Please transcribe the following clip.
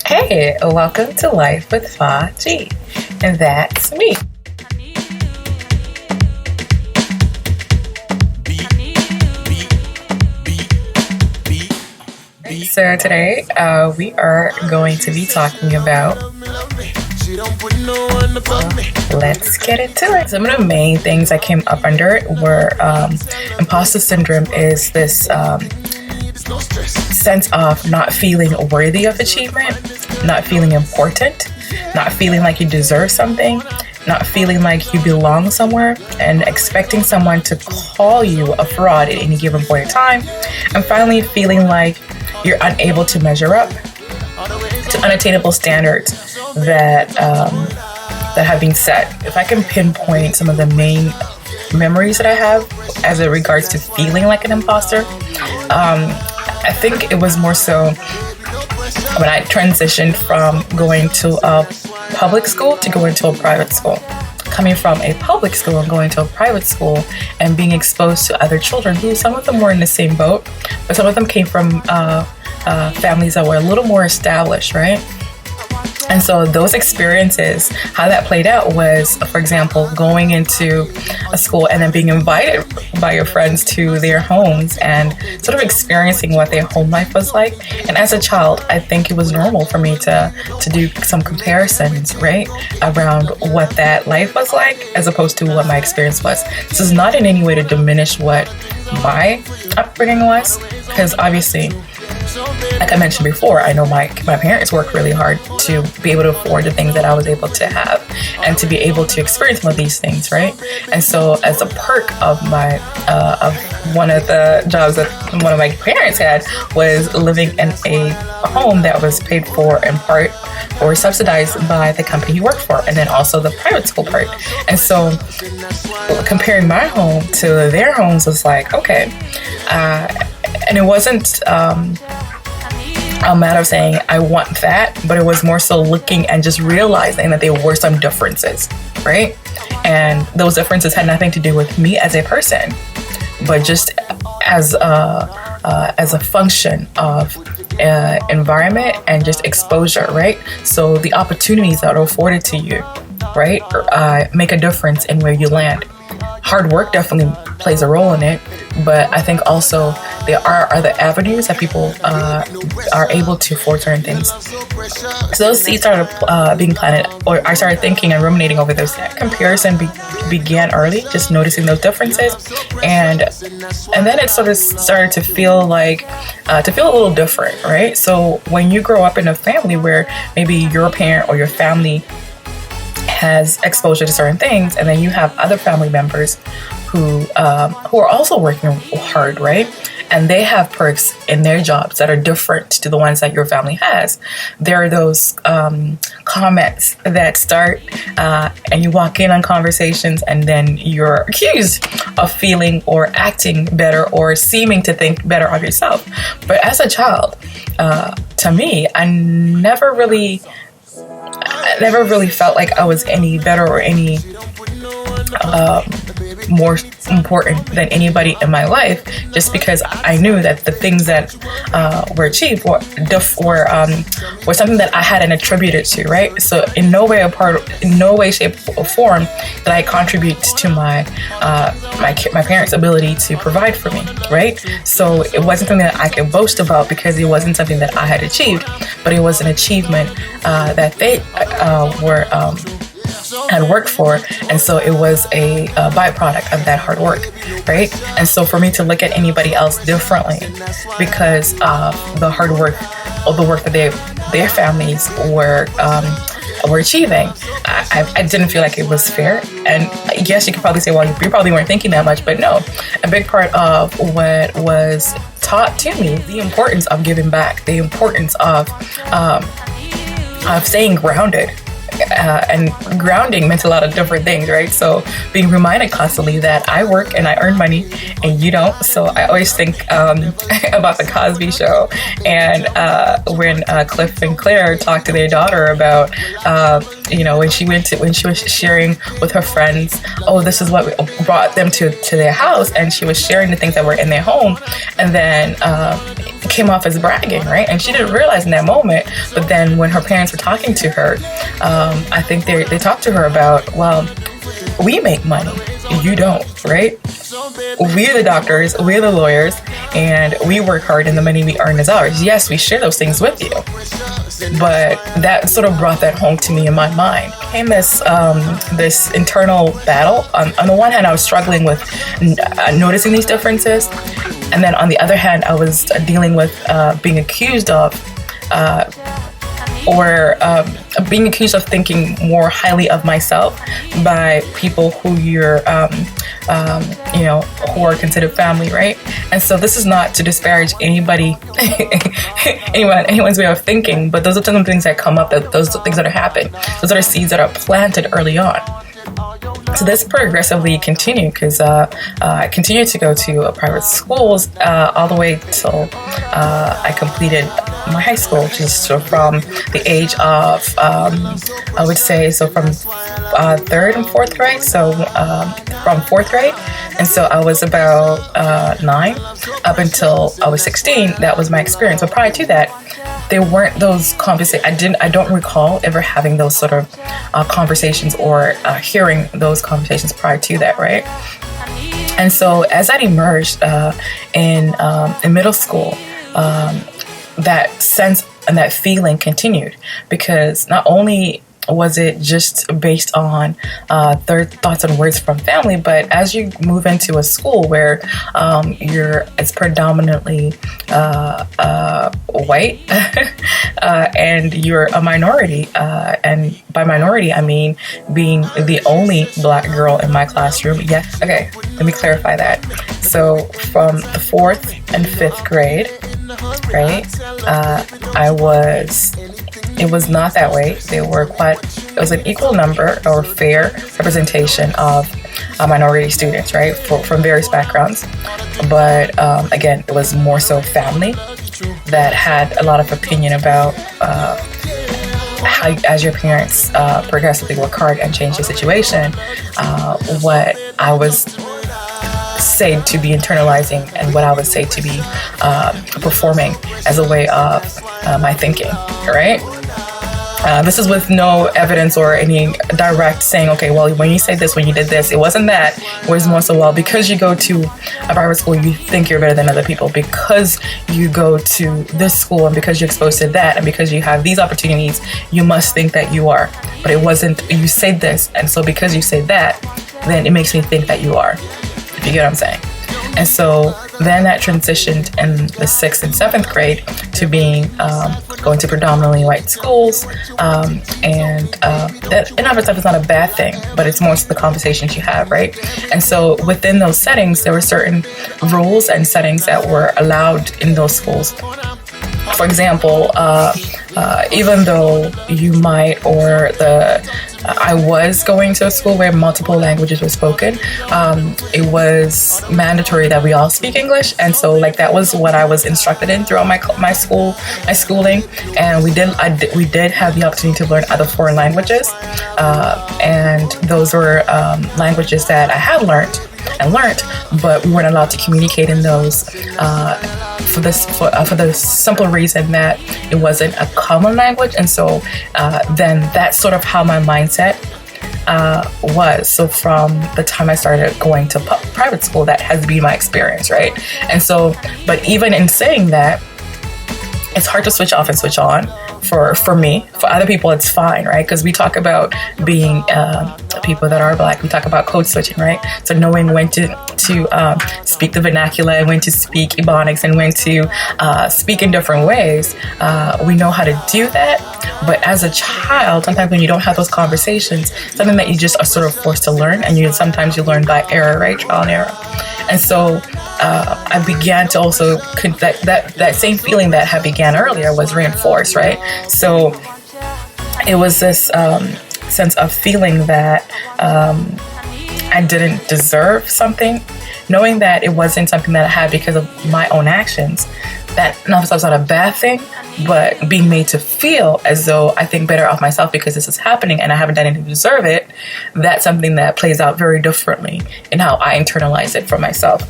Hey, welcome to Life with Fa G, and that's me. So today we are going to be talking about, let's get into it. Some of the main things I came up under were imposter syndrome is this sense of not feeling worthy of achievement, not feeling important, not feeling like you deserve something, not feeling like you belong somewhere, and expecting someone to call you a fraud at any given point in time, and finally feeling like you're unable to measure up to unattainable standards that have been set. If I can pinpoint some of the main memories that I have as it regards to feeling like an imposter, I think it was more so when I transitioned from going to a public school to going to a private school. Coming from a public school and going to a private school and being exposed to other children who some of them were in the same boat, but some of them came from families that were a little more established, right? And so those experiences, how that played out was, for example, going into a school and then being invited by your friends to their homes and sort of experiencing what their home life was like. And as a child, I think it was normal for me to do some comparisons, right, around what that life was like as opposed to what my experience was. This is not in any way to diminish what my upbringing was, because obviously, like I mentioned before, I know my parents worked really hard to be able to afford the things that I was able to have and to be able to experience some of these things, right? And so as a perk of my of one of the jobs that one of my parents had was living in a home that was paid for in part or subsidized by the company he worked for, and then also the private school part. And so comparing my home to their homes was like, okay, and it wasn't a matter of saying I want that, but it was more so looking and just realizing that there were some differences, right? And those differences had nothing to do with me as a person, but just as a function of environment and just exposure, right? So the opportunities that are afforded to you, right, make a difference in where you land. Hard work definitely plays a role in it, but I think also there are other avenues that people are able to for certain things. So those seeds started being planted, or I started thinking and ruminating over those. That comparison began early, just noticing those differences, and then it sort of started to feel like a little different, right? So when you grow up in a family where maybe your parent or your family has exposure to certain things, and then you have other family members who are also working hard, right? And they have perks in their jobs that are different to the ones that your family has. There are those comments that start and you walk in on conversations and then you're accused of feeling or acting better or seeming to think better of yourself. But as a child, to me, I never really felt like I was any better or any more important than anybody in my life, just because I knew that the things that were achieved were something that I hadn't attributed to, right? So in no way, shape, or form that I contribute to my parents' ability to provide for me, right? So it wasn't something that I could boast about because it wasn't something that I had achieved, but it was an achievement that they had worked for, and so it was a byproduct of that hard work, right? And so for me to look at anybody else differently because of the hard work or the work that their families were achieving, I didn't feel like it was fair. And yes, you could probably say, well, you probably weren't thinking that much, but no, a big part of what was taught to me, the importance of giving back, the importance of staying grounded. And grounding meant a lot of different things, right? So being reminded constantly that I work and I earn money and you don't. So I always think about the Cosby Show, and when Cliff and Claire talked to their daughter about when she was sharing with her friends, oh, this is what brought them to their house, and she was sharing the things that were in their home, and then came off as bragging, right? And she didn't realize in that moment. But then when her parents were talking to her, I think they talked to her about, well, we make money, you don't, right? We're the doctors, we're the lawyers, and we work hard and the money we earn is ours. Yes, we share those things with you. But that sort of brought that home to me in my mind. Came this internal battle. On the one hand, I was struggling with noticing these differences. And then on the other hand, I was dealing with being accused of being accused of thinking more highly of myself by people who you're, who are considered family, right? And so this is not to disparage anybody, anyone's way of thinking, but those are some things that come up, those are things that happen. Those are seeds that are planted early on. So this progressively continued because I continued to go to private schools all the way till I completed my high school, which is so from the age of, I would say, so from third and fourth grade. So from fourth grade. And so I was about 9 up until I was 16. That was my experience. But prior to that, there weren't those conversations. I don't recall ever having those sort of conversations or hearing those conversations prior to that, right? And so as I emerged in middle school, that sense and that feeling continued, because not only was it just based on their thoughts and words from family, but as you move into a school where it's predominantly white and you're a minority, and by minority I mean being the only black girl in my classroom. Yeah, okay, let me clarify that. So from the 4th and 5th grade, right, it was not that way. It was an equal number or fair representation of minority students, right, from various backgrounds. But again, it was more so family that had a lot of opinion about how, as your parents progressively work hard and change the situation, what I was said to be internalizing and what I would say to be performing as a way of my thinking, right? This is with no evidence or any direct saying, okay, well, when you say this, when you did this, it wasn't that. It was more so, well, because you go to a private school, you think you're better than other people. Because you go to this school and because you're exposed to that and because you have these opportunities, you must think that you are. But it wasn't, you said this. And so because you say that, then it makes me think that you are. If you get what I'm saying. And so then that transitioned in the 6th and 7th grade to being going to predominantly white schools, and that in and of itself is not a bad thing, but it's more so the conversations you have, right? And so within those settings, there were certain rules and settings that were allowed in those schools. For example, even though you might, I was going to a school where multiple languages were spoken, it was mandatory that we all speak English, and so like that was what I was instructed in throughout my schooling, and we did have the opportunity to learn other foreign languages, and those were languages that I had learned, but we weren't allowed to communicate in those for the simple reason that it wasn't a common language. And so then that's sort of how my mindset was. So from the time I started going to private school, that has been my experience, right? And so, but even in saying that, it's hard to switch off and switch on. For me, for other people, it's fine, right? Because we talk about being people that are Black, we talk about code switching, right? So knowing when to speak the vernacular, and when to speak Ebonics, and when to speak in different ways. We know how to do that. But as a child, sometimes when you don't have those conversations, something that you just are sort of forced to learn, and sometimes you learn by error, right? Trial and error. And so I began to also, that same feeling that had began earlier was reinforced, right? So it was this sense of feeling that I didn't deserve something, knowing that it wasn't something that I had because of my own actions. That in of itself is not a bad thing, but being made to feel as though I think better of myself because this is happening and I haven't done anything to deserve it, that's something that plays out very differently in how I internalize it for myself.